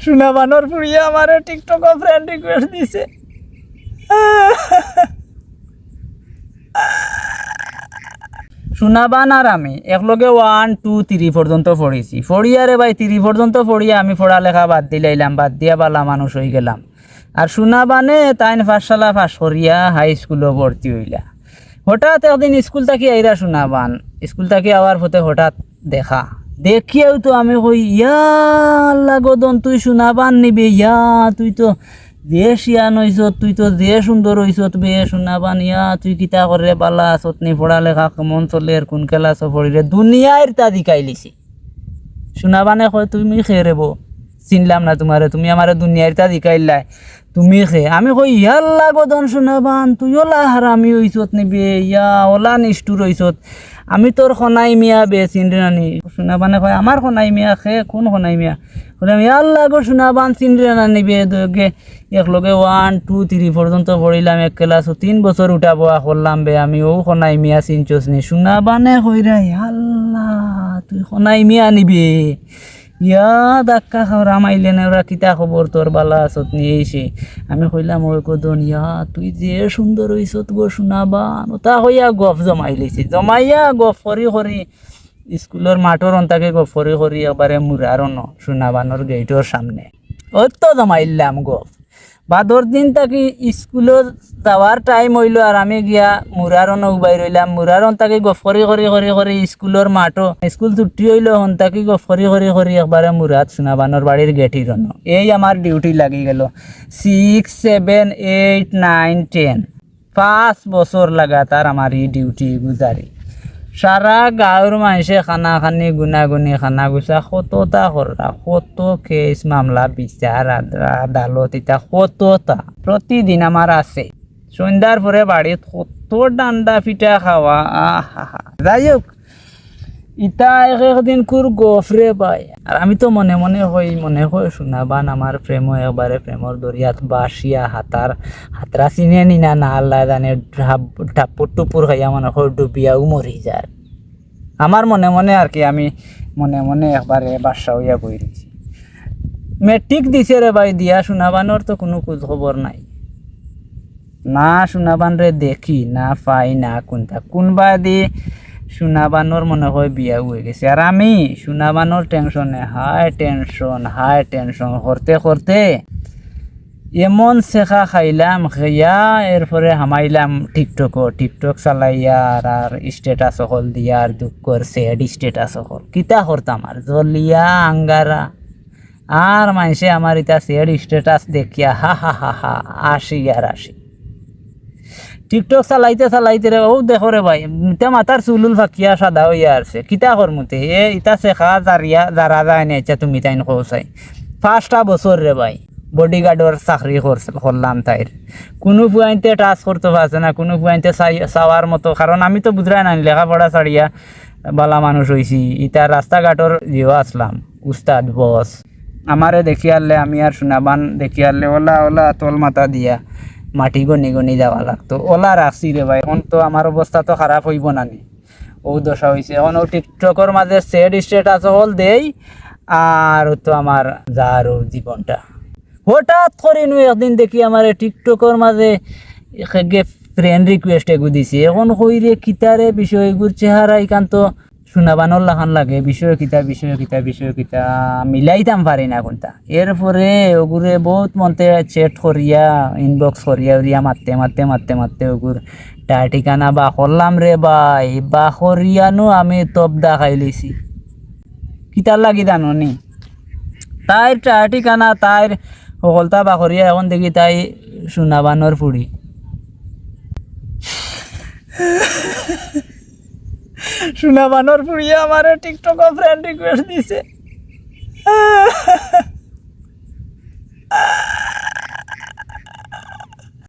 সোনা বানর ফুরিয়া আমার টিকটক ফ্রেন্ড রিকোয়েস্ট দিছে। সোনাবান আর আমি একলগে 1 2 3 পর্যন্ত পড়েছি। পড়িয়ারে ভাই 3 পর্যন্ত পড়িয়া আমি পড়ালেখা বাদ দিলাইলাম, বাদ দিয়া বালা মানুষ হয়ে গেলাম। আর সোনাবানে তাইন পাঠশালা পাশ করিয়া হাই স্কুলও ভর্তি হইলা। হঠাৎ একদিন স্কুল থাকি আইরা সোনাবান, স্কুল থাকি আওয়ার পথে হঠাৎ দেখা, দেখিয়াও তো আমি কই ইয়া আল্লাহ গদন তুই সোনাবান নিবি, ইয়া তুই তো যে শিয়ান হইছত, তুই তো যে সুন্দর হইছত বে সোনাবান, ইয়া তুই কিতা করে বালা আসত নি, পড়ালেখা কেমন চলে, কোন ক্লাস পড়িরে দুনিয়ার তা দিকাইলিছি। সোনাবানে কয় তুমি খেয়ে বো, চিনলাম না তোমারে, তুমি আমার দুনিয়ার তা দিকাইলাই, তুমি খে। আমি কই ইয়াল্লা গদন সোনাবান তুই ওলা হারামি হইছত নিবে, ইয়া ওলা নিষ্ঠুর হইছত, আমি তোর খনাই মিয়া বে চিনরে নানি। সোনাবানে কয় আমার খনাই মিয়া খে, কোন খনাই মিয়া? বললাম ইয়াল্লা গো সোনাবান চিনরে নানি বে, দোগে একলগে 1 2 3 পর্যন্ত পড়িলাম এক ক্লাস, 3 বছর উঠা বয়া করলাম বে, আমি ও খনাই মিয়া চিনছস নি? সোনাবানে কইরা ইয়াল্লা তুই খনাই মিয়া নিবে, ইয়া ধাক্কা খাওয়া মাইলে না ওরা, কিতা খবর তোর বালা আসত নিয়ে এসে। আমি কইলাম ওই কদন ইয়া তুই যে সুন্দর হইছত গো সোনাবান, ওটা হইয়া গফ জমাই লিছি, জমাইয়া গফ করি করি স্কুলের মাঠর অন্তাকে গফ করি করি একবারে মুরার সোনাবানোর গেটর সামনে ওই তো জমাইলাম গফ। বাদর দিন তাকি স্কুলত যাওয়ার টাইম হইল আর আমি গিয়া মুরারন উবাই রইলাম, মুরারন তাকে গফ করি করি করি করি স্কুলের মাঠও, স্কুল ছুটি হইল হন তাকি গফ করি করি করি একবারে মুরাদ সোনাবানোর বাড়ির গেটির। এই আমার ডিউটি লাগি গেল 6 7 8 9 10 5 বছর লাগাতার আমার এই ডিউটি গুজারি। সারা গাঁৱৰ মানুষে খানা খানি গুণাগুণি খানা গুছা কতটা করা, কত কেস মামলা বিচার আদালত, এটা কতটা প্রতিদিন আমার আছে। সন্ধ্যার পরে বাড়িত কত ডান্ডা পিঠা খাওয়া, আহা। যাই হোক ইটা একদিন কুর গফরে পাই। আর আমি তো মনে মনে হই সোনাবান আমার প্রেম একবারে প্রেমর দরিয়াত বাসিয়া হাতরা চিনে নিনা না আল্লাহ জানে, টাপুর টুপুর খাইয়া মনে হয় ডুবিয়াও মরি যায়। আমার মনে মনে আর কি, আমি মনে মনে একবারে বাসা হইয়া বই রয়েছি। মেট্রিক দিছে রে ভাই, দিয়া সোনাবানোর তো কোনো খোঁজ খবর নাই, না সোনাবান রে দেখি না পাই না কোনবা দি সোনাবানোর মনে হয় বিয়া হয়ে গেছে। আর আমি সোনাবানোর টেনশনে হাই টেনশন করতে করতে এমন শেখা খাইলাম, খাইয়া এরপরে হামাইলাম টিকটক চালাইয়া আর স্টেটাস হল দিয়া আর দুঃখর স্যাড স্টেটাস হল। কিতা করতাম আর জলিয়া আঙ্গারা, আর মানুষে আমার ইটা স্যাড স্টেটাস দেখিয়া হা হা হা হা আসি। টিকটক চালাইতে রে ও দেখো রে ভাই, ইটা মাথার চুলুল ফাঁকিয়া সাদা হইয়া আসছে। কিতা করমুতে ইটা শেখা যারা যায় না, ইচ্ছা তুমি তাই কৌসাই 5টা বছর রে ভাই বডিগার্ডর চাকরি করলাম। তাইর কোনো পুয়াইতে টাচ করতে পারছে না, কোনো পুয়াইতে চাওয়ার মতো, কারণ আমি তো বুঝরাই না লেখাপড়া ছাড়িয়া বালা মানুষ হয়েছি। ইটা রাস্তাঘাটর জিও আসলাম উস্তাদ বস আমারে দেখিয়ালে, আমি আর সোনাবান দেখিয়ালে ওলা তল মাথা দিয়া মাটি গনি যাওয়া লাগতো। ওলা রাখছি রে ভাই, এখন তো আমার অবস্থা তো খারাপ হইব না নি, ও দশা হয়েছে। এখন ও টিকটকের মাঝে স্যাড স্টেটাস হল দেই, আর তো আমার যার জীবনটা হঠাৎ করে একদিন দেখি আমার টিকটকের মাঝে ফ্রেন্ড রিকোয়েস্ট এগু দিছে। এখন কইরে কিতারে বিষয়গুর চেহারা এখান তো সোনাবানোর লাখান লাগে, বিষয় কিতা মিলাইতাম পারি না কোনটা। এরপরে ওগুরে বহুত মন্তে চ্যাট করিয়া ইনবক্স করিয়া উড়িয়া মারতে ওগুর ঠিকানা বা করলাম রে ভাই, বা করিয়ানো আমি তবদা খাই লিছি। কিতার লাগি জানো নি, তাইর ঠিকানা তাইর সকলতা বা করিয়া এখন দেখি তাই সোনাবানোর ফুড়ি। সোনাবানোর ফুড়িয়া আমার টিকটক ফ্রেন্ড রিকোয়েস্ট দিছে।